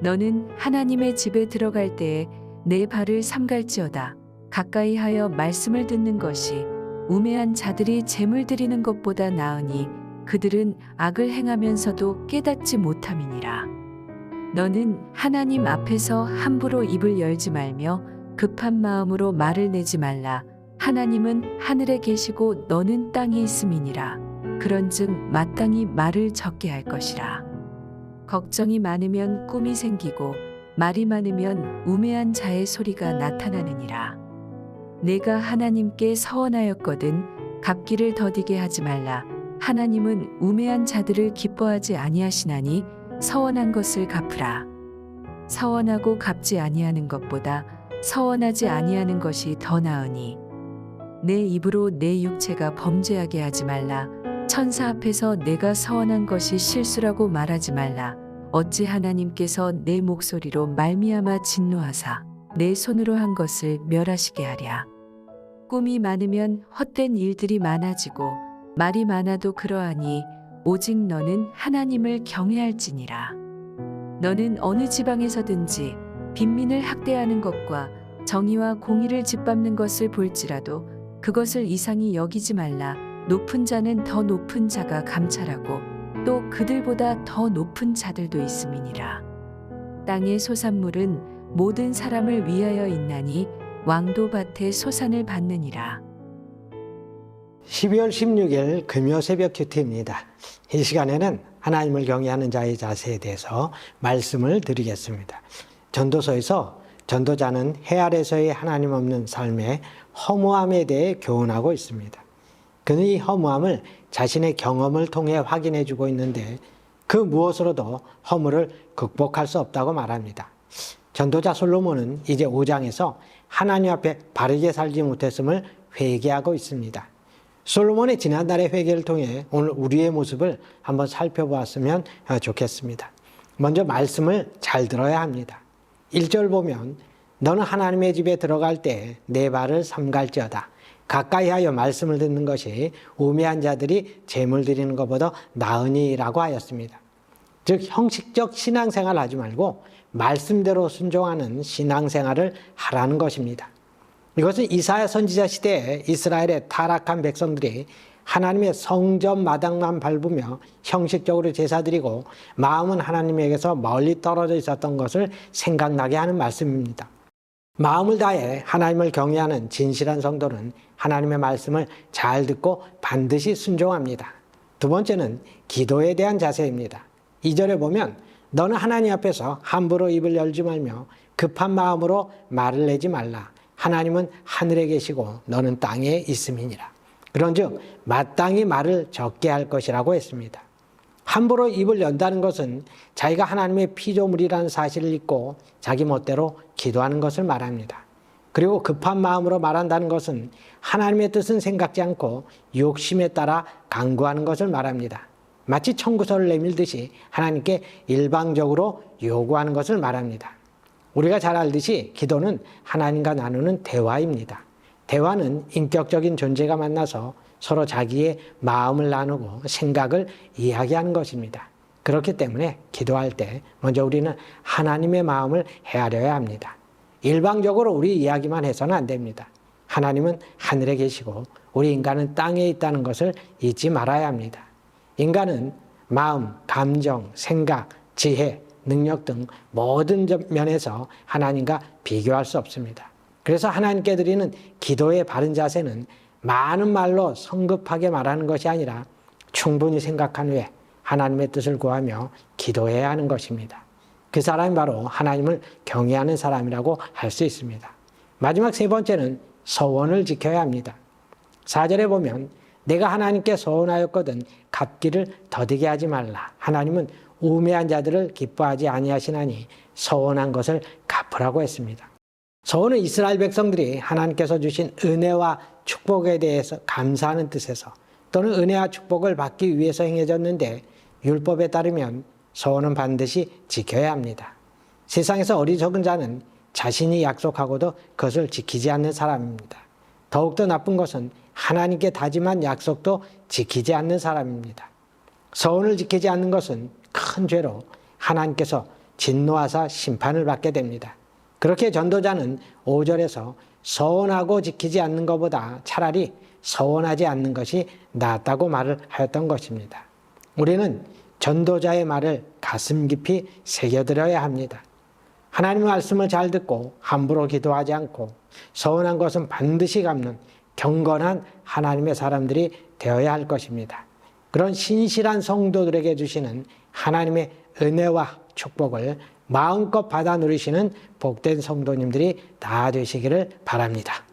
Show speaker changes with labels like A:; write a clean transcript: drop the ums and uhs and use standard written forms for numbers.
A: 너는 하나님의 집에 들어갈 때에 내 발을 삼갈지어다. 가까이 하여 말씀을 듣는 것이 우매한 자들이 재물 드리는 것보다 나으니 그들은 악을 행하면서도 깨닫지 못함이니라. 너는 하나님 앞에서 함부로 입을 열지 말며 급한 마음으로 말을 내지 말라. 하나님은 하늘에 계시고 너는 땅에 있음이니라. 그런즉 마땅히 말을 적게 할 것이라. 걱정이 많으면 꿈이 생기고 말이 많으면 우매한 자의 소리가 나타나느니라. 내가 하나님께 서원하였거든 갚기를 더디게 하지 말라. 하나님은 우매한 자들을 기뻐하지 아니하시나니 서원한 것을 갚으라. 서원하고 갚지 아니하는 것보다 서원하지 아니하는 것이 더 나으니 내 입으로 내 육체가 범죄하게 하지 말라. 천사 앞에서 내가 서원한 것이 실수라고 말하지 말라. 어찌 하나님께서 내 목소리로 말미암아 진노하사 내 손으로 한 것을 멸하시게 하랴. 꿈이 많으면 헛된 일들이 많아지고 말이 많아도 그러하니 오직 너는 하나님을 경외할지니라. 너는 어느 지방에서든지 빈민을 학대하는 것과 정의와 공의를 짓밟는 것을 볼지라도 그것을 이상히 여기지 말라. 높은 자는 더 높은 자가 감찰하고 또 그들보다 더 높은 자들도 있음이니라. 땅의 소산물은 모든 사람을 위하여 있나니 왕도 밭의 소산을 받느니라.
B: 12월 16일 금요 새벽 큐티입니다. 이 시간에는 하나님을 경외하는 자의 자세에 대해서 말씀을 드리겠습니다. 전도서에서 전도자는 해 아래서의 하나님 없는 삶의 허무함에 대해 교훈하고 있습니다. 그는 이 허무함을 자신의 경험을 통해 확인해 주고 있는데 그 무엇으로도 허물을 극복할 수 없다고 말합니다. 전도자 솔로몬은 이제 5장에서 하나님 앞에 바르게 살지 못했음을 회개하고 있습니다. 솔로몬의 지난달의 회개를 통해 오늘 우리의 모습을 한번 살펴보았으면 좋겠습니다. 먼저 말씀을 잘 들어야 합니다. 1절 보면 너는 하나님의 집에 들어갈 때 내 발을 삼갈지어다. 가까이 하여 말씀을 듣는 것이 우매한 자들이 재물 드리는 것보다 나으니라고 하였습니다. 즉 형식적 신앙생활을 하지 말고 말씀대로 순종하는 신앙생활을 하라는 것입니다. 이것은 이사야 선지자 시대에 이스라엘의 타락한 백성들이 하나님의 성전 마당만 밟으며 형식적으로 제사드리고 마음은 하나님에게서 멀리 떨어져 있었던 것을 생각나게 하는 말씀입니다. 마음을 다해 하나님을 경외하는 진실한 성도는 하나님의 말씀을 잘 듣고 반드시 순종합니다. 두 번째는 기도에 대한 자세입니다. 2절에 보면 너는 하나님 앞에서 함부로 입을 열지 말며 급한 마음으로 말을 내지 말라. 하나님은 하늘에 계시고 너는 땅에 있음이니라. 그런즉 마땅히 말을 적게 할 것이라고 했습니다. 함부로 입을 연다는 것은 자기가 하나님의 피조물이라는 사실을 잊고 자기 멋대로 기도하는 것을 말합니다. 그리고 급한 마음으로 말한다는 것은 하나님의 뜻은 생각지 않고 욕심에 따라 강구하는 것을 말합니다. 마치 청구서를 내밀듯이 하나님께 일방적으로 요구하는 것을 말합니다. 우리가 잘 알듯이 기도는 하나님과 나누는 대화입니다. 대화는 인격적인 존재가 만나서 서로 자기의 마음을 나누고 생각을 이야기하는 것입니다. 그렇기 때문에 기도할 때 먼저 우리는 하나님의 마음을 헤아려야 합니다. 일방적으로 우리 이야기만 해서는 안 됩니다. 하나님은 하늘에 계시고 우리 인간은 땅에 있다는 것을 잊지 말아야 합니다. 인간은 마음, 감정, 생각, 지혜, 능력 등 모든 면에서 하나님과 비교할 수 없습니다. 그래서 하나님께 드리는 기도의 바른 자세는 많은 말로 성급하게 말하는 것이 아니라 충분히 생각한 후에 하나님의 뜻을 구하며 기도해야 하는 것입니다. 그 사람이 바로 하나님을 경외하는 사람이라고 할 수 있습니다. 마지막 세 번째는 서원을 지켜야 합니다. 4절에 보면 내가 하나님께 서원하였거든 갚기를 더디게 하지 말라. 하나님은 우매한 자들을 기뻐하지 아니하시나니 서원한 것을 갚으라고 했습니다. 서원은 이스라엘 백성들이 하나님께서 주신 은혜와 축복에 대해서 감사하는 뜻에서 또는 은혜와 축복을 받기 위해서 행해졌는데 율법에 따르면 서원은 반드시 지켜야 합니다. 세상에서 어리석은 자는 자신이 약속하고도 그것을 지키지 않는 사람입니다. 더욱더 나쁜 것은 하나님께 다짐한 약속도 지키지 않는 사람입니다. 서원을 지키지 않는 것은 큰 죄로 하나님께서 진노하사 심판을 받게 됩니다. 그렇게 전도자는 5절에서 서원하고 지키지 않는 것보다 차라리 서원하지 않는 것이 낫다고 말을 하였던 것입니다. 우리는 전도자의 말을 가슴 깊이 새겨들어야 합니다. 하나님의 말씀을 잘 듣고 함부로 기도하지 않고 서운한 것은 반드시 갚는 경건한 하나님의 사람들이 되어야 할 것입니다. 그런 신실한 성도들에게 주시는 하나님의 은혜와 축복을 마음껏 받아 누리시는 복된 성도님들이 다 되시기를 바랍니다.